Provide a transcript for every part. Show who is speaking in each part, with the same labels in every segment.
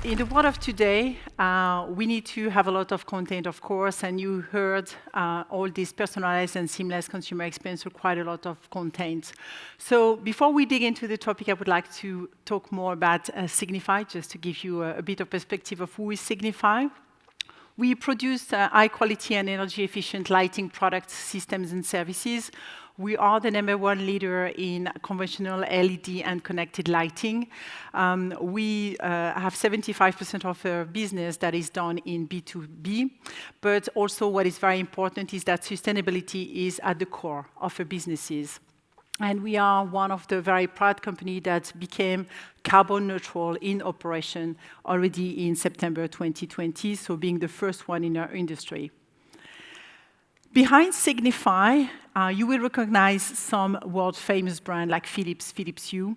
Speaker 1: In the world of today, we need to have a lot of content, of course, and you heard all this personalized and seamless consumer experience require a lot of content. So before we dig into the topic, I would like to talk more about Signify, just to give you a bit of perspective of who is Signify. We produce high-quality and energy-efficient lighting products, systems, and services. We are the #1 leader in conventional LED and connected lighting. We have 75% of our business that is done in B2B, but also what is very important is that sustainability is at the core of our businesses. And we are one of the very proud companies that became carbon neutral in operation already in September 2020, so being the first one in our industry. Behind Signify, you will recognize some world-famous brands like Philips, Philips Hue,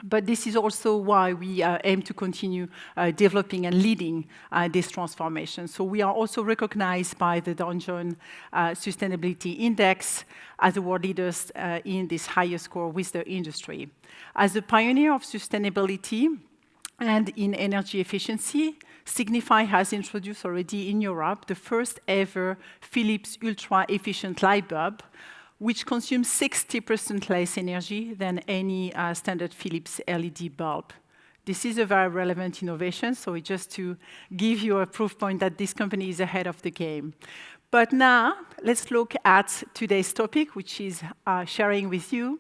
Speaker 1: but this is also why we aim to continue developing and leading this transformation. So we are also recognized by the Dow Jones Sustainability Index as the world leaders in this highest score with the industry. As a pioneer of sustainability and in energy efficiency, Signify has introduced already in Europe the first ever Philips ultra-efficient light bulb, which consumes 60% less energy than any standard Philips LED bulb. This is a very relevant innovation, so just to give you a proof point that this company is ahead of the game. But now, let's look at today's topic, which is sharing with you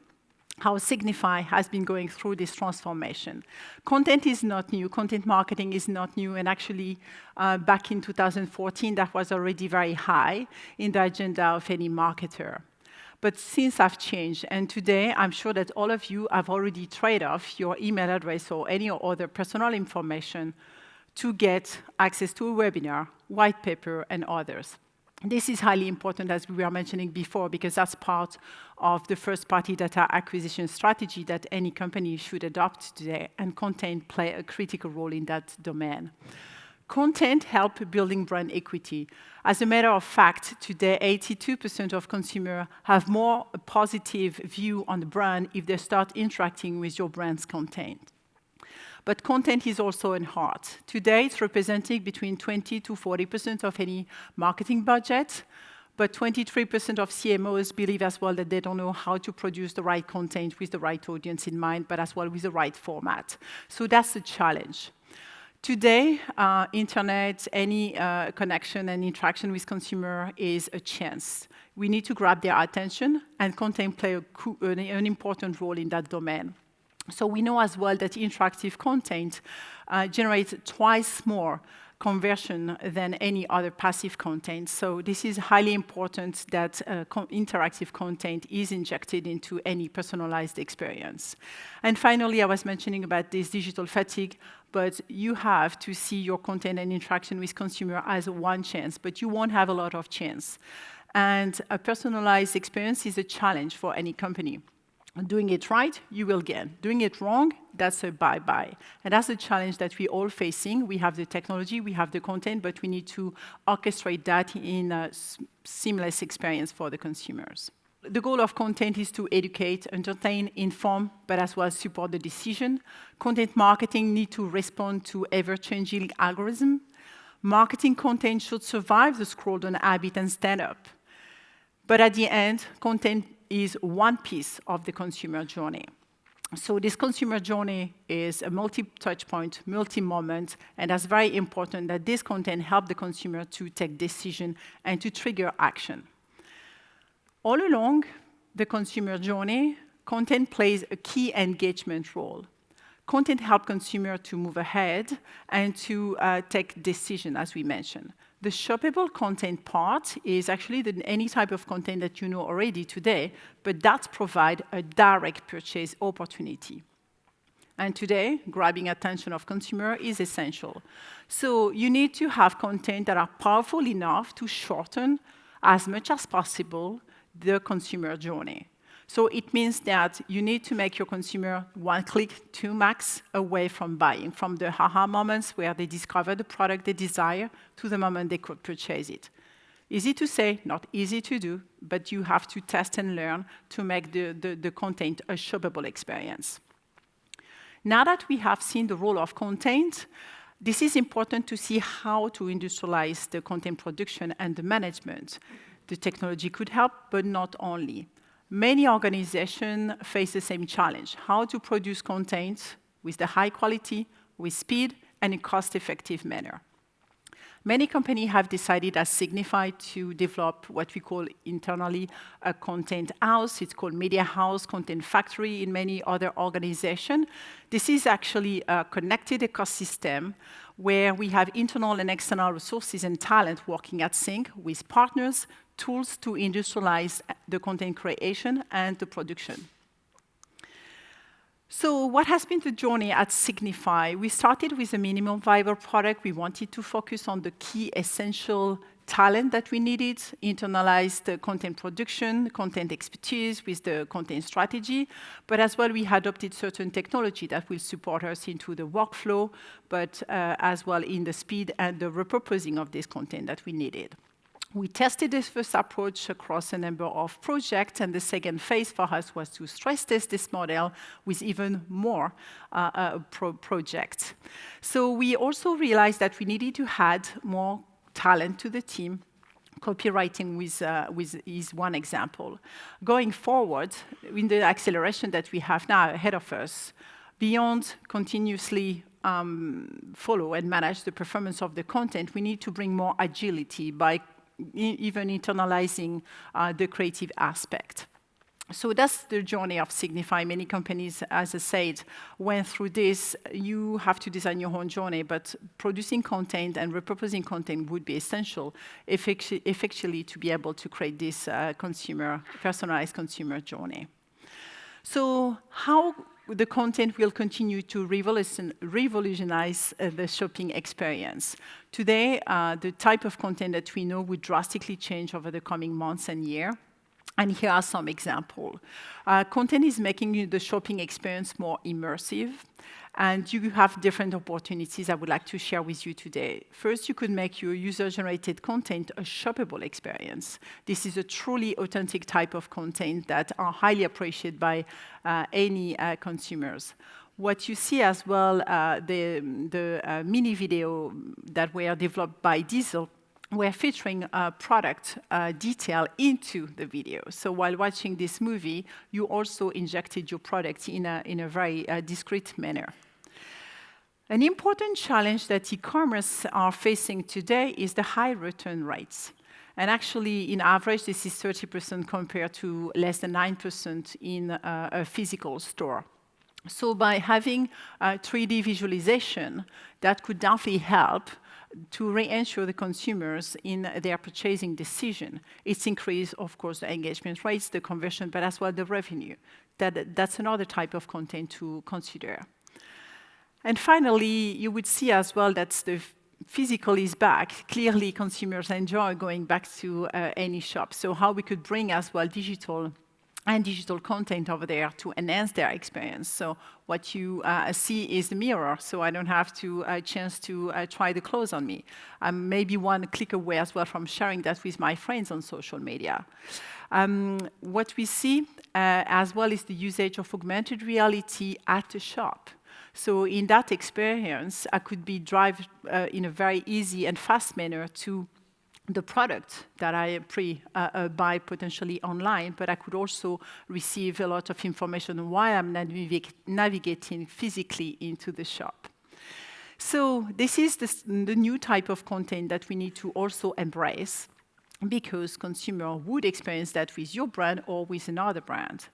Speaker 1: how Signify has been going through this transformation. Content is not new, content marketing is not new, and actually back in 2014, that was already very high in the agenda of any marketer. But things have changed, and today I'm sure that all of you have already traded off your email address or any other personal information to get access to a webinar, white paper, and others. This is highly important, as we were mentioning before, because that's part of the first-party data acquisition strategy that any company should adopt today, and content play a critical role in that domain. Content helps building brand equity. As a matter of fact, today 82% of consumers have more a positive view on the brand if they start interacting with your brand's content. But content is also an art. Today, it's representing between 20 to 40% of any marketing budget, but 23% of CMOs believe as well that they don't know how to produce the right content with the right audience in mind, but as well with the right format. So that's the challenge. Today, internet, any connection and interaction with consumer is a chance. We need to grab their attention, and content plays an important role in that domain. So we know as well that interactive content generates twice more conversion than any other passive content. So this is highly important that interactive content is injected into any personalized experience. And finally, I was mentioning about this digital fatigue, but you have to see your content and interaction with consumer as one chance, but you won't have a lot of chance. And a personalized experience is a challenge for any company. Doing it right, you will gain. Doing it wrong, that's a bye-bye. And that's a challenge that we're all facing. We have the technology, we have the content, but we need to orchestrate that in a seamless experience for the consumers. The goal of content is to educate, entertain, inform, but as well support the decision. Content marketing needs to respond to ever-changing algorithms. Marketing content should survive the scroll-down habit and stand up. But at the end, content is one piece of the consumer journey. So this consumer journey is a multi-touch point, multi-moment, and that's very important that this content help the consumer to take decision and to trigger action. All along the consumer journey, content plays a key engagement role. Content helps consumers to move ahead and to take decision, as we mentioned. The shoppable content part is actually any type of content that you know already today, but that provides a direct purchase opportunity. And today, grabbing attention of consumer is essential. So you need to have content that are powerful enough to shorten as much as possible the consumer journey. So it means that you need to make your consumer one click to max away from buying, from the aha moments where they discover the product they desire to the moment they could purchase it. Easy to say, not easy to do, but you have to test and learn to make the content a shoppable experience. Now that we have seen the role of content, this is important to see how to industrialize the content production and the management. The technology could help, but not only. Many organizations face the same challenge: how to produce content with the high quality, with speed, and in cost-effective manner. Many companies have decided, as Signify, to develop what we call internally a content house. It's called media house, content factory in many other organizations. This is actually a connected ecosystem where we have internal and external resources and talent working at sync with partners, tools to industrialize the content creation and the production. So what has been the journey at Signify? We started with a minimum viable product. We wanted to focus on the key essential talent that we needed, internalize the content production, content expertise with the content strategy, but as well we adopted certain technology that will support us into the workflow, but as well in the speed and the repurposing of this content that we needed. We tested this first approach across a number of projects, and the second phase for us was to stress test this model with even more projects. So we also realized that we needed to add more talent to the team. Copywriting is one example. Going forward, in the acceleration that we have now ahead of us, beyond continuously follow and manage the performance of the content, we need to bring more agility by even internalizing the creative aspect. So that's the journey of Signify. Many companies, as I said, went through this. You have to design your own journey, but producing content and repurposing content would be essential effectively to be able to create this personalized consumer journey. So how the content will continue to revolutionize the shopping experience. Today, the type of content that we know would drastically change over the coming months and year. And here are some examples. Content is making the shopping experience more immersive, and you have different opportunities I would like to share with you today. First, you could make your user-generated content a shoppable experience. This is a truly authentic type of content that are highly appreciated by any consumers. What you see as well, the mini video that were developed by Diesel, we're featuring product detail into the video. So while watching this movie, you also injected your product in a very discreet manner. An important challenge that e-commerce are facing today is the high return rates. And actually, in average, this is 30% compared to less than 9% in a physical store. So by having 3D visualization, that could definitely help to reassure the consumers in their purchasing decision. It's increased, of course, the engagement rates, the conversion, but as well the revenue. That's another type of content to consider. And finally, you would see as well that the physical is back. Clearly, consumers enjoy going back to any shop. So how we could bring as well digital content over there to enhance their experience. So what you see is the mirror, so I don't have to chance to try the clothes on me. I'm maybe one click away as well from sharing that with my friends on social media. What we see as well is the usage of augmented reality at the shop. So in that experience, I could be drive in a very easy and fast manner to the product that I buy potentially online, but I could also receive a lot of information while I'm navigating physically into the shop. So this is the new type of content that we need to also embrace, because consumer would experience that with your brand or with another brand.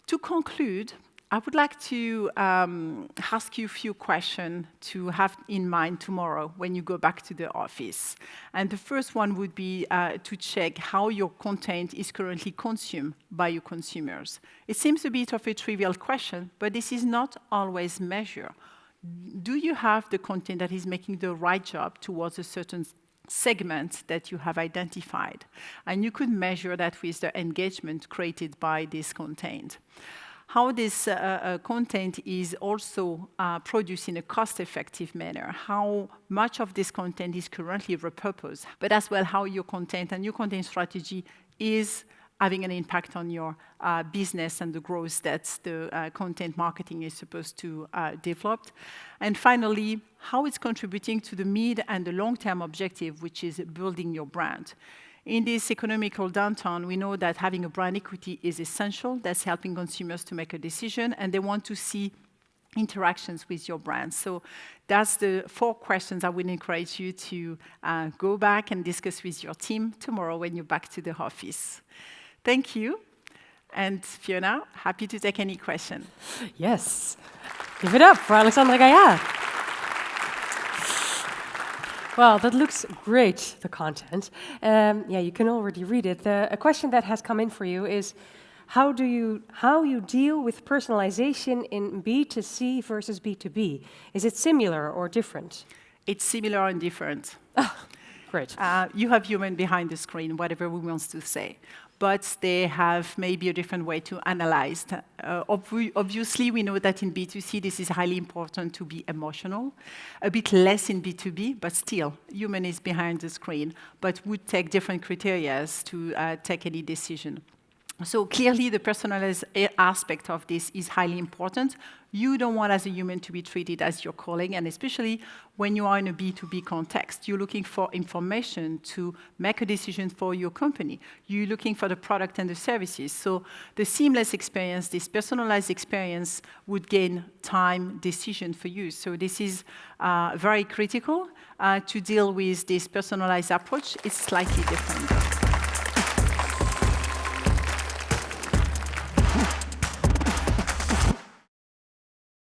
Speaker 1: To conclude, I would like to ask you a few questions to have in mind tomorrow when you go back to the office. And the first one would be to check how your content is currently consumed by your consumers. It seems a bit of a trivial question, but this is not always measured. Do you have the content that is making the right job towards a certain segment that you have identified? And you could measure that with the engagement created by this content. How this content is also produced in a cost-effective manner, how much of this content is currently repurposed, but as well how your content and your content strategy is having an impact on your business and the growth that the content marketing is supposed to develop. And finally, how it's contributing to the mid and the long-term objective, which is building your brand. In this economical downturn, we know that having a brand equity is essential. That's helping consumers to make a decision, and they want to see interactions with your brand. So that's the 4 questions I would encourage you to go back and discuss with your team tomorrow when you're back to the office. Thank you. And Fiona, happy to take any question.
Speaker 2: Yes. Give it up for Alexandra Gaillard. Well, that looks great, the content. Yeah, you can already read it. A question that has come in for you is, how you deal with personalization in B2C versus B2B? Is it similar or different?
Speaker 1: It's similar and different.
Speaker 2: Great.
Speaker 1: You have human behind the screen, whatever we want to say. But they have maybe a different way to analyze. Obviously, we know that in B2C, this is highly important to be emotional. A bit less in B2B, but still, human is behind the screen, but would take different criteria to take any decision. So clearly, the personalized aspect of this is highly important. You don't want, as a human, to be treated as your colleague, and especially when you are in a B2B context. You're looking for information to make a decision for your company. You're looking for the product and the services. So the seamless experience, this personalized experience, would gain time decision for you. So this is very critical to deal with this personalized approach. It's slightly different, though.